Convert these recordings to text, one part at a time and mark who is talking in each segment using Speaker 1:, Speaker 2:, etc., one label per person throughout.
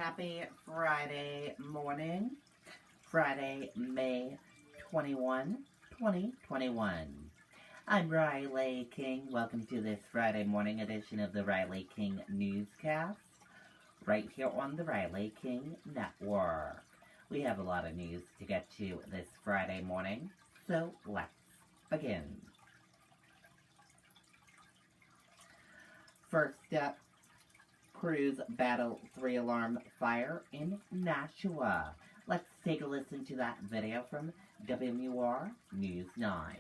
Speaker 1: Happy Friday morning, Friday, May 21, 2021. I'm Riley King. Welcome to this Friday morning edition of the Riley King Newscast, right here on the Riley King Network. We have a lot of news to get to this Friday morning, so let's begin. First up, crews battle 3-alarm fire in Nashua. Let's take a listen to that video from WMUR News 9.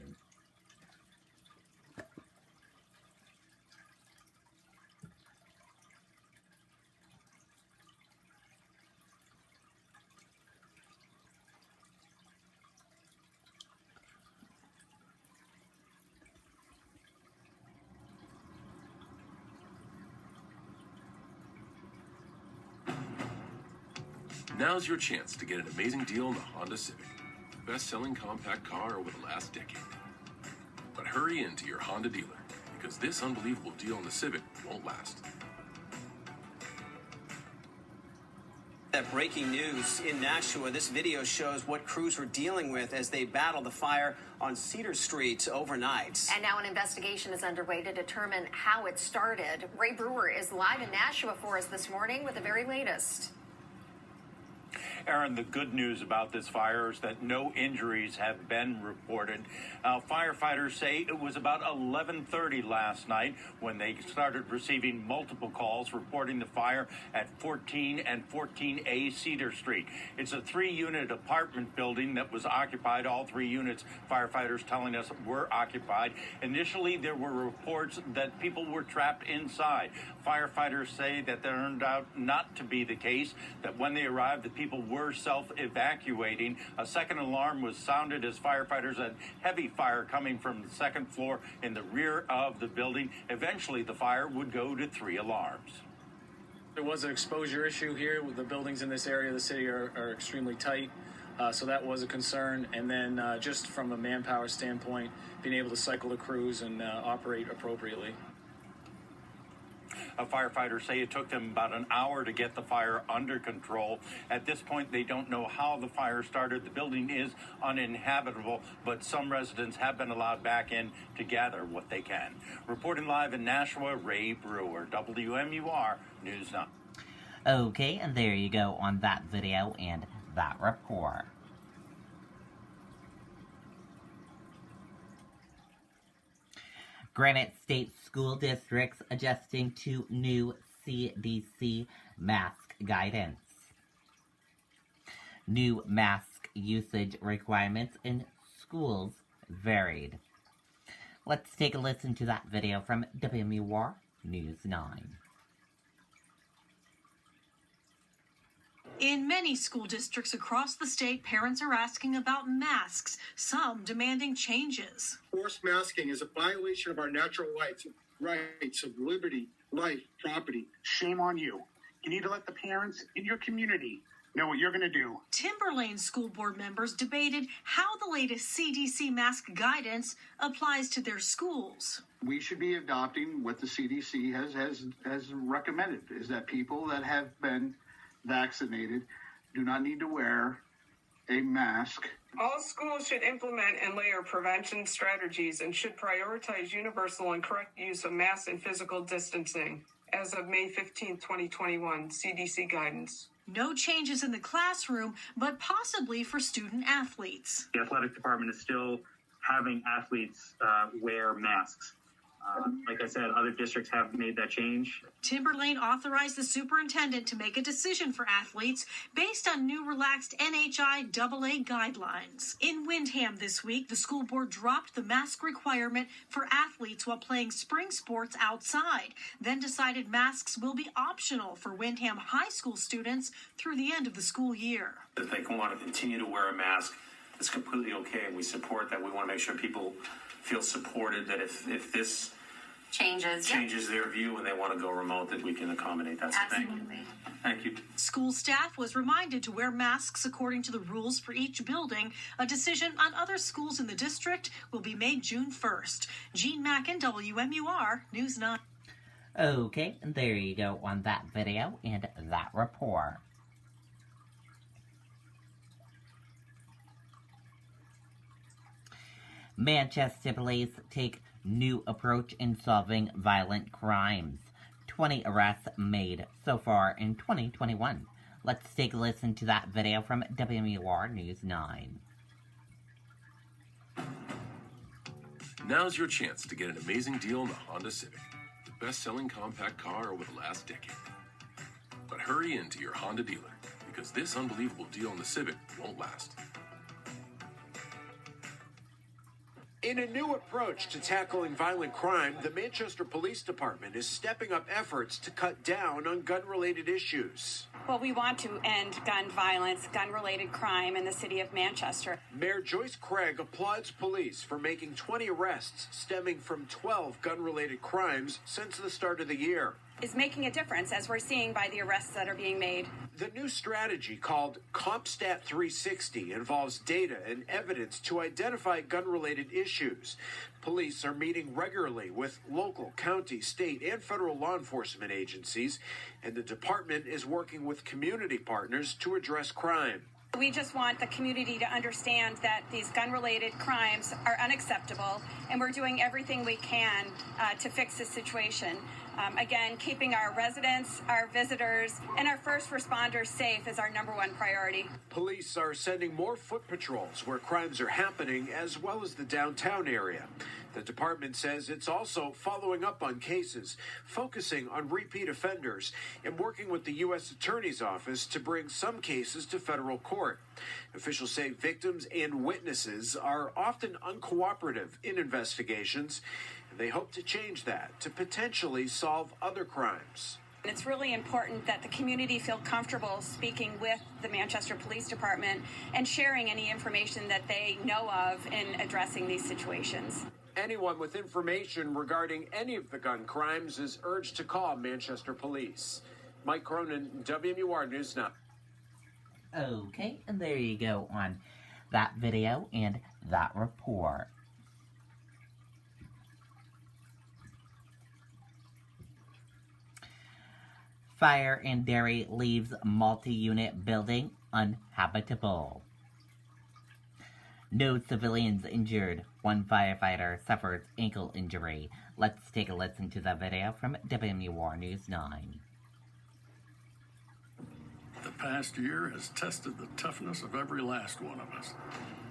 Speaker 2: Now's your chance to get an amazing deal on the Honda Civic, the best-selling compact car over the last decade. But hurry into your Honda dealer, because this unbelievable deal on the Civic won't last.
Speaker 3: That breaking news in Nashua. This video shows what crews were dealing with as they battled the fire on Cedar Street overnight.
Speaker 4: And now an investigation is underway to determine how it started. Ray Brewer is live in Nashua for us this morning with the very latest.
Speaker 5: Aaron, the good news about this fire is that no injuries have been reported. Firefighters say it was about 11:30 last night when they started receiving multiple calls reporting the fire at 14 and 14A Cedar Street. It's a 3-unit apartment building that was occupied. All 3 units, firefighters telling us, were occupied. Initially, there were reports that people were trapped inside. Firefighters say that turned out not to be the case, that when they arrived, the people were self-evacuating. A second alarm was sounded as firefighters had heavy fire coming from the second floor in the rear of the building. Eventually, the fire would go to 3 alarms.
Speaker 6: There was an exposure issue here. With the buildings in this area of the city are extremely tight, so that was a concern. And then just from a manpower standpoint, being able to cycle the crews and operate appropriately.
Speaker 5: Firefighters say it took them about an hour to get the fire under control. At this point, they don't know how the fire started. The building is uninhabitable, but some residents have been allowed back in to gather what they can. Reporting live in Nashua, Ray Brewer, WMUR News 9.
Speaker 1: Okay, and there you go on that video and that report. Granite State School Districts adjusting to new CDC mask guidance. New mask usage requirements in schools varied. Let's take a listen to that video from WMUR News 9.
Speaker 7: In many school districts across the state, parents are asking about masks, some demanding changes.
Speaker 8: Forced masking is a violation of our natural rights of liberty, life, property.
Speaker 9: Shame on you. You need to let the parents in your community know what you're going to do.
Speaker 7: Timberlane school board members debated how the latest CDC mask guidance applies to their schools.
Speaker 9: We should be adopting what the CDC has recommended, is that people that have been vaccinated do not need to wear a mask.
Speaker 10: All schools should implement and layer prevention strategies and should prioritize universal and correct use of masks and physical distancing. As of May 15, 2021, CDC guidance.
Speaker 7: No changes in the classroom, but possibly for student athletes.
Speaker 11: The athletic department is still having athletes wear masks. Like I said, other districts have made that change.
Speaker 7: Timberlane authorized the superintendent to make a decision for athletes based on new relaxed NHI AA guidelines. In Windham this week, the school board dropped the mask requirement for athletes while playing spring sports outside, then decided masks will be optional for Windham High School students through the end of the school year.
Speaker 12: If they want to continue to wear a mask, it's completely okay, and we support that. We want to make sure people feel supported, that if this changes their view and they want to go remote, that we can accommodate that.
Speaker 4: Absolutely.
Speaker 12: Thank you.
Speaker 7: School staff was reminded to wear masks according to the rules for each building. A decision on other schools in the district will be made June 1st. Jean Mackin, WMUR News 9.
Speaker 1: Okay, and there you go on that video and that report. Manchester police take new approach in solving violent crimes. 20 arrests made so far in 2021. Let's take a listen to that video from WMUR News 9.
Speaker 2: Now's your chance to get an amazing deal on the Honda Civic, the best-selling compact car over the last decade. But hurry into your Honda dealer, because this unbelievable deal on the Civic won't last.
Speaker 13: In a new approach to tackling violent crime, the Manchester Police Department is stepping up efforts to cut down on gun-related issues.
Speaker 14: Well, we want to end gun violence, gun-related crime in the city of Manchester.
Speaker 13: Mayor Joyce Craig applauds police for making 20 arrests stemming from 12 gun-related crimes since the start of the year.
Speaker 14: Is making a difference, as we're seeing by the arrests that are being made.
Speaker 13: The new strategy, called CompStat 360, involves data and evidence to identify gun-related issues. Police are meeting regularly with local, county, state, and federal law enforcement agencies, and the department is working with community partners to address crime.
Speaker 14: We just want the community to understand that these gun-related crimes are unacceptable, and we're doing everything we can to fix this situation. Again, keeping our residents, our visitors, and our first responders safe is our number one priority.
Speaker 13: Police are sending more foot patrols where crimes are happening, as well as the downtown area. The department says it's also following up on cases, focusing on repeat offenders, and working with the U.S. Attorney's Office to bring some cases to federal court. Officials say victims and witnesses are often uncooperative in investigations. They hope to change that to potentially solve other crimes.
Speaker 14: It's really important that the community feel comfortable speaking with the Manchester Police Department and sharing any information that they know of in addressing these situations.
Speaker 13: Anyone with information regarding any of the gun crimes is urged to call Manchester Police. Mike Cronin, WMUR News 9.
Speaker 1: Okay, and there you go on that video and that report. Fire in Derry leaves multi-unit building uninhabitable. No civilians injured. One firefighter suffers ankle injury. Let's take a listen to the video from WMUR News 9.
Speaker 15: The past year has tested the toughness of every last one of us.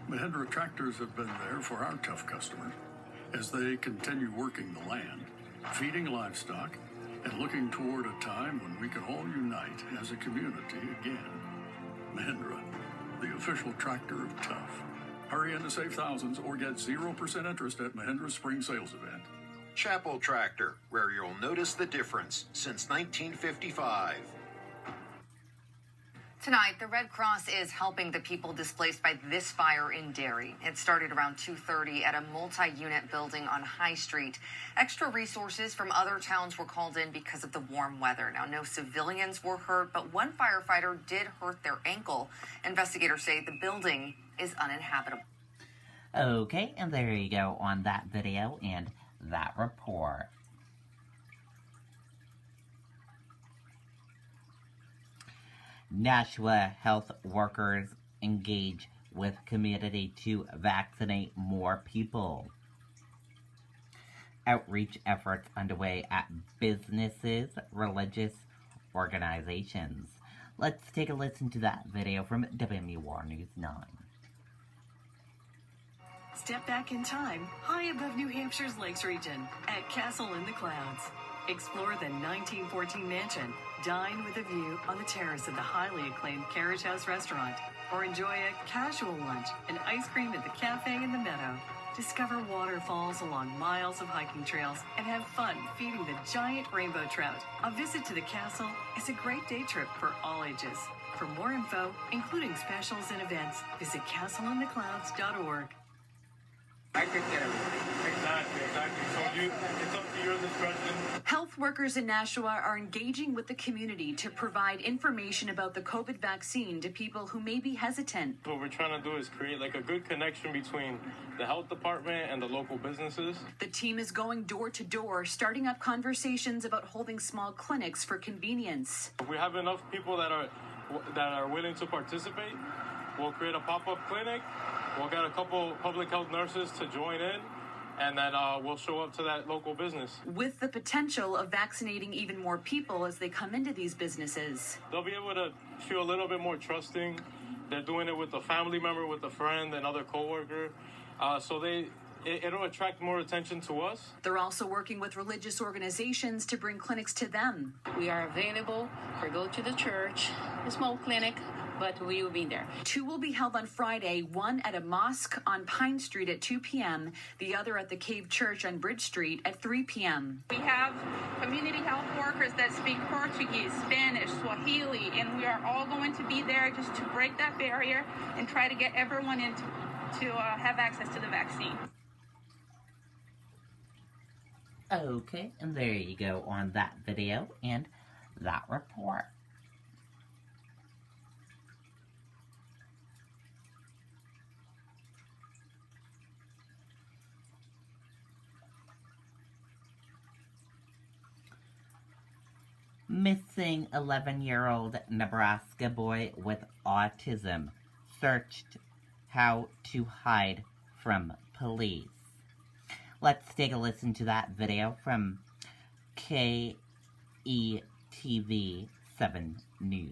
Speaker 15: Mahindra tractors have been there for our tough customers as they continue working the land, feeding livestock, and looking toward a time when we can all unite as a community again. Mahindra, the official tractor of tough. Hurry in to save thousands or get 0% interest at Mahindra's spring sales event.
Speaker 16: Chapel Tractor, where you'll notice the difference since 1955.
Speaker 17: Tonight, the Red Cross is helping the people displaced by this fire in Derry. It started around 2:30 at a multi-unit building on High Street. Extra resources from other towns were called in because of the warm weather. Now, no civilians were hurt, but one firefighter did hurt their ankle. Investigators say the building is uninhabitable.
Speaker 1: Okay, and there you go on that video and that report. Nashua health workers engage with community to vaccinate more people. Outreach efforts underway at businesses, religious organizations. Let's take a listen to that video from WMUR News 9.
Speaker 18: Step back in time, high above New Hampshire's Lakes region at Castle in the Clouds. Explore the 1914 mansion, dine with a view on the terrace of the highly acclaimed Carriage House restaurant, or enjoy a casual lunch and ice cream at the cafe in the meadow. Discover waterfalls along miles of hiking trails and have fun feeding the giant rainbow trout. A visit to the castle is a great day trip for all ages. For more info, including specials and events, visit castleintheclouds.org.
Speaker 19: I could get everything. Exactly. So it's up to your discretion.
Speaker 20: Health workers in Nashua are engaging with the community to provide information about the COVID vaccine to people who may be hesitant.
Speaker 19: What we're trying to do is create a good connection between the health department and the local businesses.
Speaker 20: The team is going door to door, starting up conversations about holding small clinics for convenience.
Speaker 19: If we have enough people that are willing to participate, we'll create a pop-up clinic We'll get a couple public health nurses to join in, and then we'll show up to that local business.
Speaker 20: With the potential of vaccinating even more people as they come into these businesses.
Speaker 19: They'll be able to feel a little bit more trusting. They're doing it with a family member, with a friend, another coworker. So it'll attract more attention to us.
Speaker 20: They're also working with religious organizations to bring clinics to them.
Speaker 21: We are available for go to the church, a small clinic, but we will be there. 2 will be held on Friday, one at a mosque on Pine Street at 2 p.m., the other at the Cave Church on Bridge Street at 3 p.m.
Speaker 22: We have community health workers that speak Portuguese, Spanish, Swahili, and we are all going to be there just to break that barrier and try to get everyone in to have access to the vaccine.
Speaker 1: Okay, and there you go on that video and that report. Missing 11-year-old Nebraska boy with autism searched how to hide from police. Let's take a listen to that video from KETV 7 News.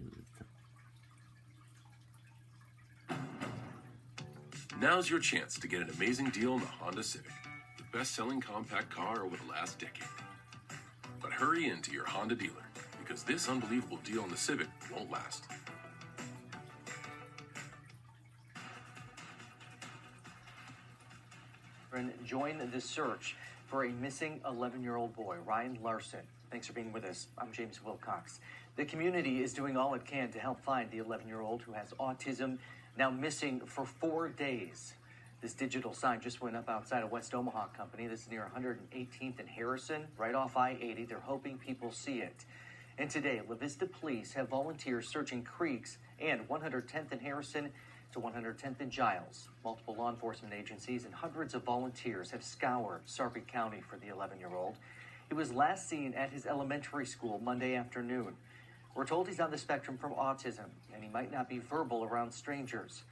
Speaker 2: Now's your chance to get an amazing deal on the Honda Civic, the best-selling compact car over the last decade. But hurry into your Honda dealer, because this unbelievable deal on the Civic won't last.
Speaker 23: Join the search for a missing 11-year-old boy, Ryan Larson. Thanks for being with us. I'm James Wilcox. The community is doing all it can to help find the 11-year-old who has autism, now missing for 4 days. This digital sign just went up outside of West Omaha Company. This is near 118th and Harrison, right off I-80. They're hoping people see it. And today, La Vista police have volunteers searching creeks and 110th and Harrison to 110th and Giles. Multiple law enforcement agencies and hundreds of volunteers have scoured Sarpy County for the 11-year-old. He was last seen at his elementary school Monday afternoon. We're told he's on the spectrum from autism, and he might not be verbal around strangers.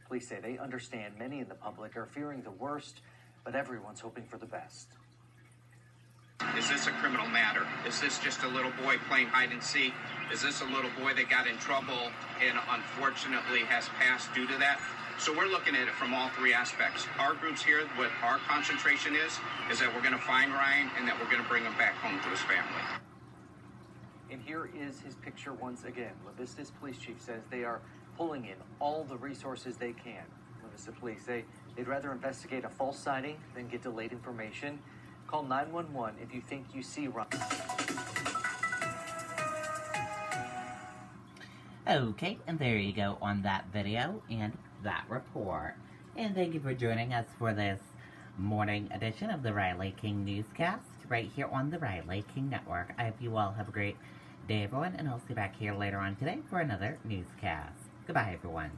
Speaker 23: Police say they understand many in the public are fearing the worst, but everyone's hoping for the best.
Speaker 24: Is this a criminal matter? Is this just a little boy playing hide and seek? Is this a little boy that got in trouble and unfortunately has passed due to that? So we're looking at it from all three aspects. Our groups here, what our concentration is that we're going to find Ryan and that we're going to bring him back home to his family.
Speaker 23: And here is his picture once again. La Vista's police chief says they are pulling in all the resources they can. La Vista police say they'd rather investigate a false sighting than get delayed information. Call 911 if you think you see Ryan.
Speaker 1: Okay, and there you go on that video and that report. And thank you for joining us for this morning edition of the Riley King Newscast right here on the Riley King Network. I hope you all have a great day, everyone, and I'll see you back here later on today for another newscast. Goodbye, everyone.